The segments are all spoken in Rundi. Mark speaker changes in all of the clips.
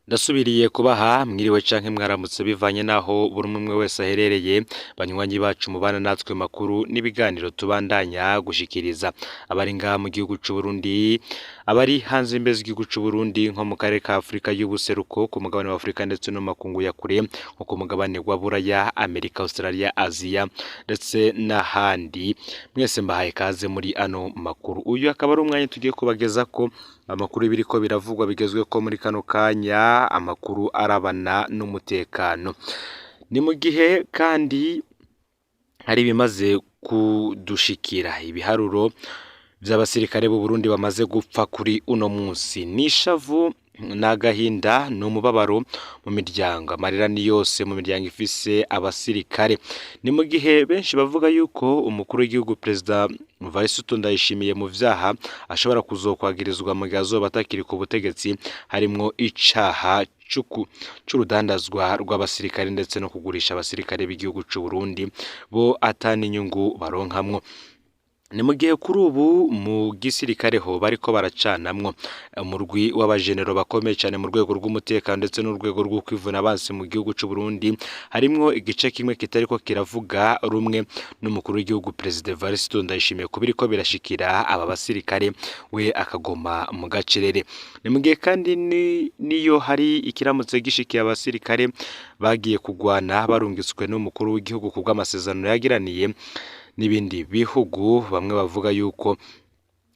Speaker 1: Ndasubiriye kubaha mwiriwe canke mwaramutse bivanye naho buri umwe wese aherereye banywanyi bacu mubana natwe makuru n'ibiganiro tubandanya gushikiriza abari ngaha mu gihugu c'u Burundi abari hanze imbezi igihugu c'u Burundi nko mu karere ka Afrika y'ubuseruko ku mugabane wa Afrika ndetse no makungu ya kure nko ku mugabane wa Buraya Amerika Australia Asia ndetse n'ahandi mwese mbahaye kaze muri ano makuru uyu akaba ari umwanya tugiye kubageza ko amakuru biriko biravugwa bigezwe ko muri kano kanya amakuru arabana n'umutekano ni mu gihe kandi hari bimaze kudushikira ibiharuro vy'abasirikare b'u Burundi bamaze gupfa kuri uno munsi nishavu n'agahinda n'umubabaro mu miryango amarira ni yose mu miryango ifise abasirikare ni mu gihe benshi bavuga yuko umukuru w'igihugu Perezida Vaisito Ndayishimiye mu vyaha ashobora kuzokwagirizwa mu gihe azoba atakiri ku butegetsi harimwo icaha c'urudandazwa rw'abasirikare ndetse no kugurisha abasirikare b'igihugu c'u Burundi bo atani inyungu baronkamwo ni mu gihe kuri ubu mu gisirikare ho bariko baracanamwo umurwi w'abajenero bakomeye cyane mu rwego rw'umutekano ndetse n'urwego rwo kwivuna abansi mu gihugu c'u Burundi harimwo igice kimwe kitariko kiravuga rumwe n'umukuru w'igihugu Perezida Vaisito Ndayishimiye kubiriko birashikira aba basirikare we akagoma mu gacerere ni mu gihe kandi niyo hari ikiramutse gishikiye abasirikare bagiye kugwana barungitswe n'umukuru w'igihugu kubw'amasezerano yagiraniye n'ibindi bihugu bamwe bavuga yuko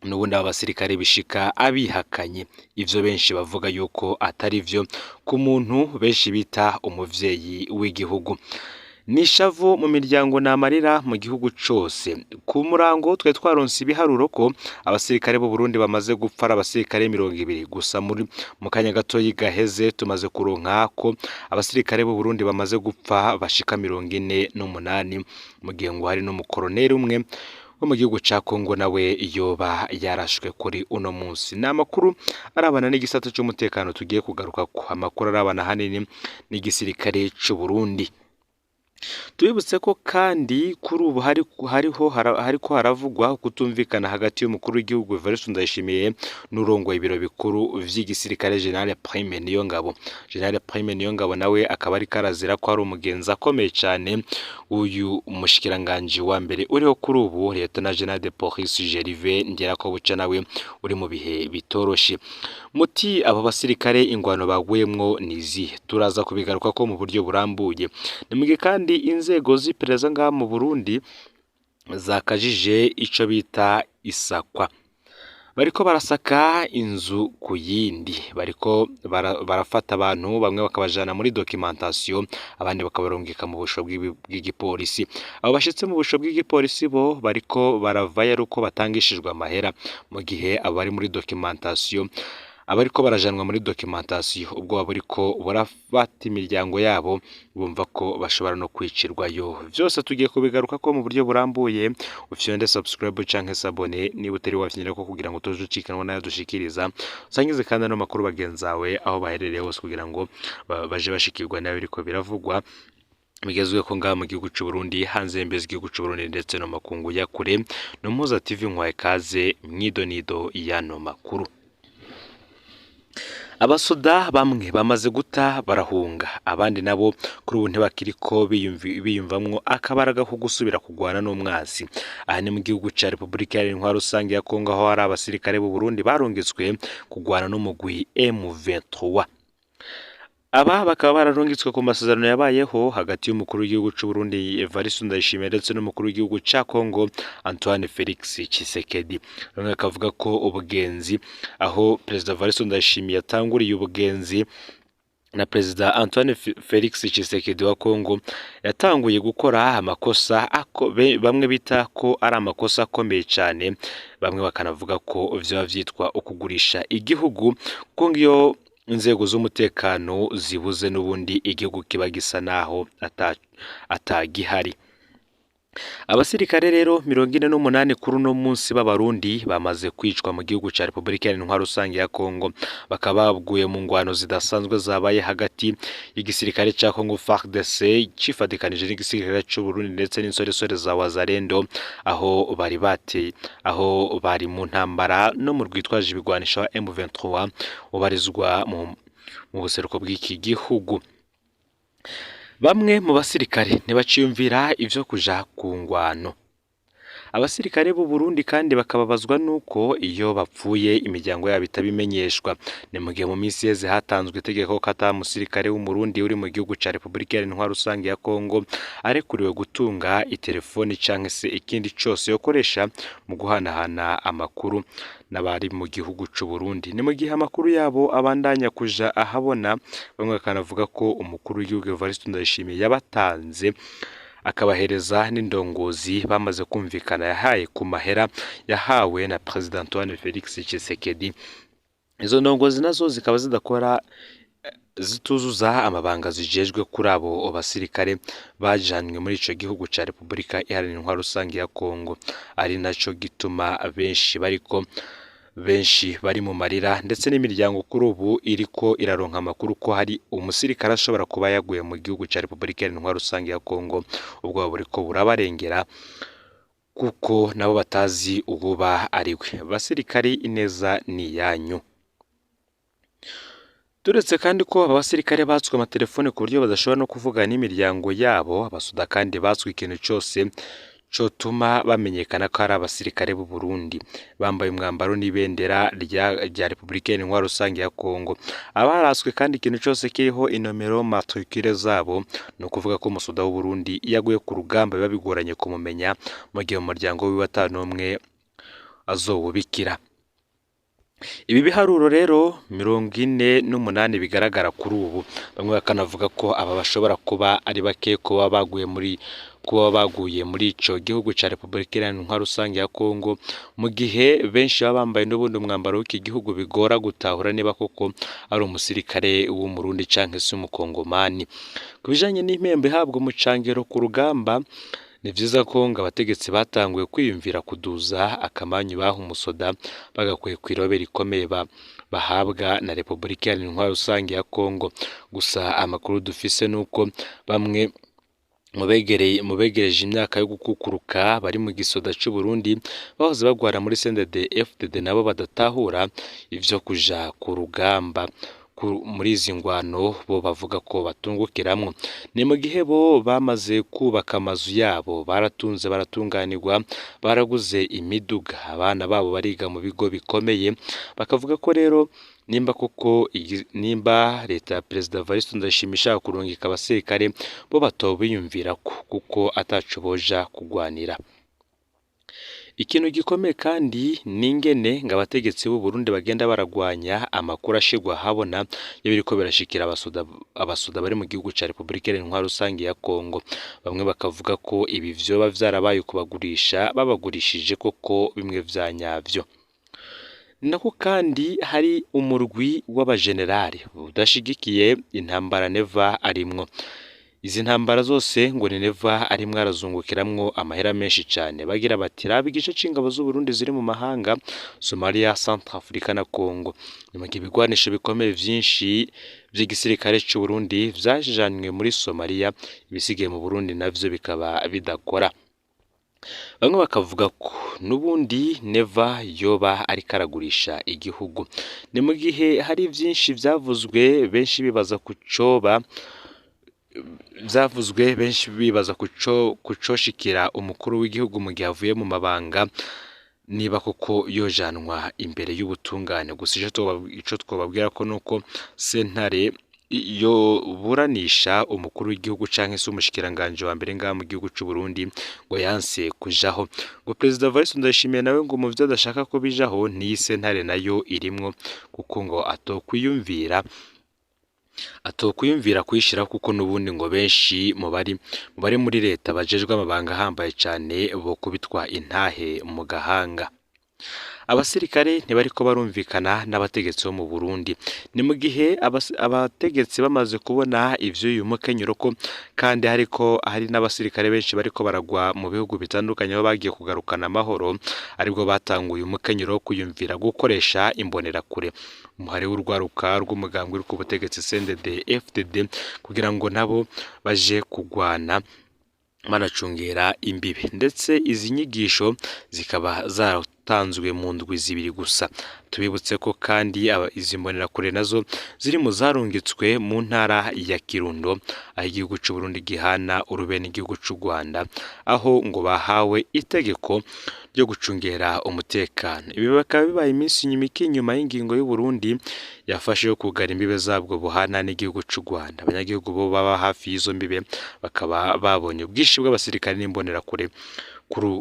Speaker 1: n'ubundi abasirikare bishika abihakanye ivyo benshi bavuga yuko atari vyo ku muntu benshi bita umuvyeyi w'igihugu nishavu mu miryango n'amarira mu gihugu cose ku murango twe twaronse ibiharuro ko abasirikare b'u Burundi bamaze gupfa abasirikare 200 gusa mu kanya gato yigaheze tumaze kuronka ko abasirikare b'u Burundi bamaze gupfa bashika 48 mu gihe ngo hari no mu koroneri umwe wo mu gihugu ca Kongo nawe yoba yarashwe kuri uno munsi n'amakuru arabana n'igisata cy'umutekano tugiye kugaruka ko amakuru arabana hanini n'igisirikare c'u Burundi tubibutse ko kandi kuri ubu hariko haravugwa kutumvikana hagati y'umukuru w'igihugu Vaisito Ndayishimiye n'urongoye ibiro bikuru vy'igisirikare General Prime Niyongabo General Prime Niyongabo nawe akaba ari karazira ko ari umugenzi akomeye cyane uyu mushikiranganje wa mbere uriho kuri ubu Lieutenant General de Police Gervais Ndirakobuca nawe uri mu bihe bitoroshe muti abo basirikare ingwano baguyemwo nizi turaza kubigaruka ko mu buryo burambuye nimwe kandi inzego z'iperereza ngaha mu Burundi zakajije ico bita isakwa bariko barasaka inzu ku yindi bariko barafata abantu bamwe bakabajana muri documentation abandi bakabarungika mu busho bw'igipolisi abo bashitse mu busho bw'igipolisi bo bariko baravaya ruko batangishijwe amahera mu gihe abari muri documentation abariko barajanwa muri documentation ubwo baburiko barafata imiryango yabo bumva ko bashobora no kwicirwayo byose tugiye kubigaruka ko mu buryo burambuye ufyonde subscribe canke sabone niba utari wafyinira ko kugira ngo toje ucikanwa nayo dushikiriza usangize kandi no makuru bagenzawe aho baherereye hose kugira ngo baje bashikirwa nayo biriko biravugwa bigezwe ko ngaha mu gihugu c'u Burundi hanze imbezi igihugu c'u Burundi ndetse no makungu ya kure no Muza TV nkwaye kaze mwidonido yano makuru abasoda bamwe bamaze guta barahunga abandi nabo kuri ubu ntibakiriko biyumvamwo akabaraga ko gusubira kugwana n'umwasi aha ni mu gihugu ca Republika Iharanira Rusange ya Kongo aho hari abasirikare b'u Burundi barungitswe kugwana n'umugwi M23 aba bakaba bararungitswe ku masezerano yabayeho hagati y'umukuru w'igihugu c'u Burundi Vaisito Ndayishimiye ndetse n'umukuru w'igihugu ca Kongo Antoine Felix Tshisekedi bamwe bakavuga ko ubugenzi aho Perezida Vaisito Ndayishimiye yatanguriye ubugenzi na Perezida Antoine Felix Tshisekedi wa Kongo yatanguye gukora amakosa bamwe bita ko ari amakosa akomeye cyane bamwe bakanavuga ko vyo vyitwa ukugurisha igihugu ko ngiyo inzego z'umutekano zibuze n'ubundi igihugu kiba gisa naho atagihari abasirikare rero 48 kuri uno munsi b'abarundi bamaze kwicwa mu gihugu ca Republika Iharanira Rusange ya Kongo bakaba baguye mu ngwano zidasanzwe zabaye hagati y'igisirikare ca Kongo FARDC cifadikanije n'igisirikare c'u Burundi ndetse n'insoresore za Wazalendo aho bari mu ntambara no mu rwitwaje ibigwanisha M23 ubarizwa mu buseruko bw'iki gihugu. Bamwe mu basirikare ntibaciyumvira ivyo kuja ku ngwano. Abasirikare b'u Burundi kandi bakababazwa nuko iyo bapfuye imiryango yabo itabimenyeshwa. Ni mu gihe mu minsi yeze hatanzwe itegeko ko ata musirikare w'umurundi uri mu gihugu ca Repubulika Iharanira Rusange ya Kongo arekuriwe gutunga itelefoni canke se ikindi cose yokoresha mu guhanahana amakuru n'abari mu gihugu c'u Burundi. Ni mu gihe amakuru yabo abandanya kuja ahabona, bamwe bakanavuga ko umukuru w'igihugu Evariste Ndayishimiye yabatanze akabahereza n'indongozi bamaze kumvikana yahaye ku mahera yahawe na President Antoine Felix Tshisekedi. Izo ndongozi nazo zikaba zituzuza amabanga zijejwe kuri abo basirikare bajanwe muri ico gihugu ca Repubulika Iharanira Rusange ya Kongo. Ari naco gituma benshi bari mu marira, ndetse n'imiryango kuri ubu iriko iraronka amakuru ko hari umusirikare ashobora kuba yaguye mu gihugu ca Repubulika Iharanira Rusange ya Kongo. Ubwo buriko burabarengera kuko nabo batazi ububa ariwe. Basirikari, ineza ni yanyu. Turetse kandi ko aba basirikare batswe amatelefone ku buryo badashobora no kuvugana n'imiryango yabo, abasuda kandi batswe ikintu cyose cotuma bamenyekana ko ari abasirikare b'u Burundi, bambaye umwambaro n'ibendera rya Repubulika Iharanira Rusange ya Kongo. Abaraswe kandi ikintu cyose kiriho inomero matricule zabo, no kuvuga ko umusuda w'u Burundi yaguye ku rugamba biba bigoranye kumumenya, mu gihe umuryango wiwe atanomwe azowubikira. Ibi biharuro rero 48 bigaragara kuri ubu, bamwe bakanavuga ko aba bashobora kuba ari bake kuba baguye muri ico gihugu ca Repubulika Iharanira Rusange ya Kongo, mu gihe benshi baba bambaye n'ubundi umwambaro w'iki gihugu bigora gutahura niba koko ari umusirikare w'umurundi canke se umukongomani. Kubijanye n'impembe ihabwa umucangero ku rugamba, ni vyiza ko ngo abategetsi batanguye kwiyumvira kuduza akamanyu baha umusoda bagakuye kw'irobe rikomeye bahabwa na Repubulika Iharanira Rusange ya Kongo. Gusa amakuru dufise nuko bamwe mu begereje imyaka yo gukukuruka bari mu gisoda c'u Burundi bahoze bagwara muri CNDD FDD nabo badatahura ivyo kuja ku rugamba muri izi ngwano, bo bavuga ko batungukiramwo. Ni mu gihe bo bamaze kubaka amazu yabo, baratunze baratunganirwa, baraguze imiduga, abana babo bariga mu bigo bikomeye. Bakavuga ko rero nimba leta ya Perezida Evariste Ndayishimiye ishaka kurungika abasirikare, bo batobiyumvira kuko ataco boja kugwanira. Ikintu gikomeye kandi n'ingene ngo abategetsi b'u Burundi bagenda baragwanya amakuru ashigwa habona iyo biriko birashikira abasuda bari mu gihugu ca Repubulika Iharanira Rusange ya Kongo. Bamwe bakavuga ko ibi vyoba vyarabaye kubagurisha, babagurishije koko bimwe vya nyavyo. Nako kandi hari umurwi w'abajenerali udashigikiye intambara Neva arimwo. Izi ntambara zose ngo ni Neva arimwo arazungukiramwo amahera menshi cane. Bagira bati raba igice c'ingabo z'u Burundi ziri mu mahanga, Somalia, Centrafrica na Kongo. Ni mu gihe ibigwanisho bikomeye vyinshi vy'igisirikare c'u Burundi vyajanwe muri Somalia, ibisigaye mu Burundi navyo bikaba bidakora. Bamwe bakavuga ko n'ubundi Neva yoba ariko aragurisha igihugu. Ni mu gihe hari vyinshi vyavuzwe, benshi bibaza kucoshikira umukuru w'igihugu mu gihe avuye mu mabanga, niba koko yojanwa imbere y'ubutungane. Gusa ico twobabwira ko nuko sentare yo buranisha umukuru w'igihugu canke se umushikiranganje wa mbere ngaha mu gihugu c'u Burundi ngo yanse kujaho. Ngo President Evariste Ndayishimiye nawe ngo mu vyo adashaka ko bijaho ni sentare nayo irimwo, kuko ngo atokwiyumvira kuyishira, kuko n'ubundi ngo benshi mu bari muri leta bajejwe amabanga ahambaye cane bo kubitwa intahe mu gahanga. Abasirikare ntibariko barumvikana n'abategetsi bo mu Burundi. Ni mu gihe abategetsi bamaze kubona ivy'uyu mukenyero ko kandi hari n'abasirikare benshi bariko baragwa mu bihugu bitandukanye aho bagiye kugarukana amahoro, aribwo batanguye umukenyero wo kuyumvira gukoresha imbonerakure. Umuhari w'urwaruka rw'umugambwe uri ku butegetsi CNDD FDD kugira ngo nabo baje kugwana banacungera imbibe, ndetse izi nyigisho zikaba watanzwe mu ndwi zibiri gusa. Tubibutse ko kandi izi mbonerakure nazo ziri mu zarungitswe mu ntara ya Kirundo, aho igihugu cy'u Burundi gihana urube n'igihugu cy'u Rwanda, aho ngo bahawe itegeko ryo gucungera umutekano. Ibi bakaba bibaye iminsi nyuma y'ingingo y'u Burundi yafashe yo kugara imbibe zabwo buhana n'igihugu cy'u Rwanda. Abanyagihugu bo baba hafi y'izo mbibe bakaba babonye ubwinshi bw'abasirikare n'imbonerakure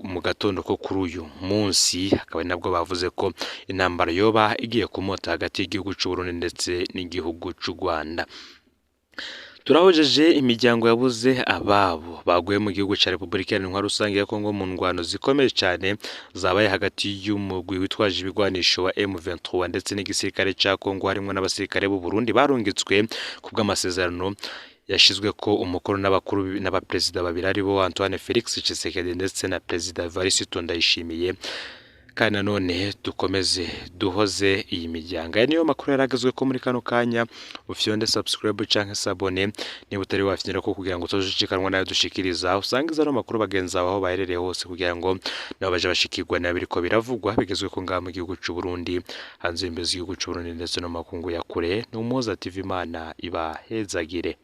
Speaker 1: mu gatondo ko kuri uyu munsi, akaba ari nabwo bavuze ko intambara yoba igiye kumota hagati y'igihugu cy'u Burundi ndetse n'igihugu cy'u Rwanda. Turahojeje imiryango yabuze ababo baguye mu gihugu cya Repubulika Iharanira Rusange ya Kongo mu ndwano zikomeye cyane zabaye hagati y'umugwi witwaje ibigwanisho wa M23 ndetse n'igisirikare cya Kongo, harimo n'abasirikare b'u Burundi barungitswe ku bw'amasezerano yashizwe ko umukuru n'abakuru n'abaperezida babiri ari bo Antoine Felix Tshisekedi ndetse na Perezida Evariste Ndayishimiye. Kandi nanone dukomeze duhoze iyi miryango. Aya niyo makuru yaragezwe ko muri kano kanya. Ufyonde subscribe canke sabone niba utari wafyinira ko kugira ngo utojikanwa nayo dushikiriza, usangiza no makuru bagenza aho baherereye hose kugira ngo nabo baje bashikirwa nabiriko biravugwa bigezwe ko ngaha mu gihugu cy'u Burundi, hanze y'imbizi y'igihugu cy'u Burundi ndetse no makungu ya kure. Ni Umuhoza TV, Imana ibahezagire.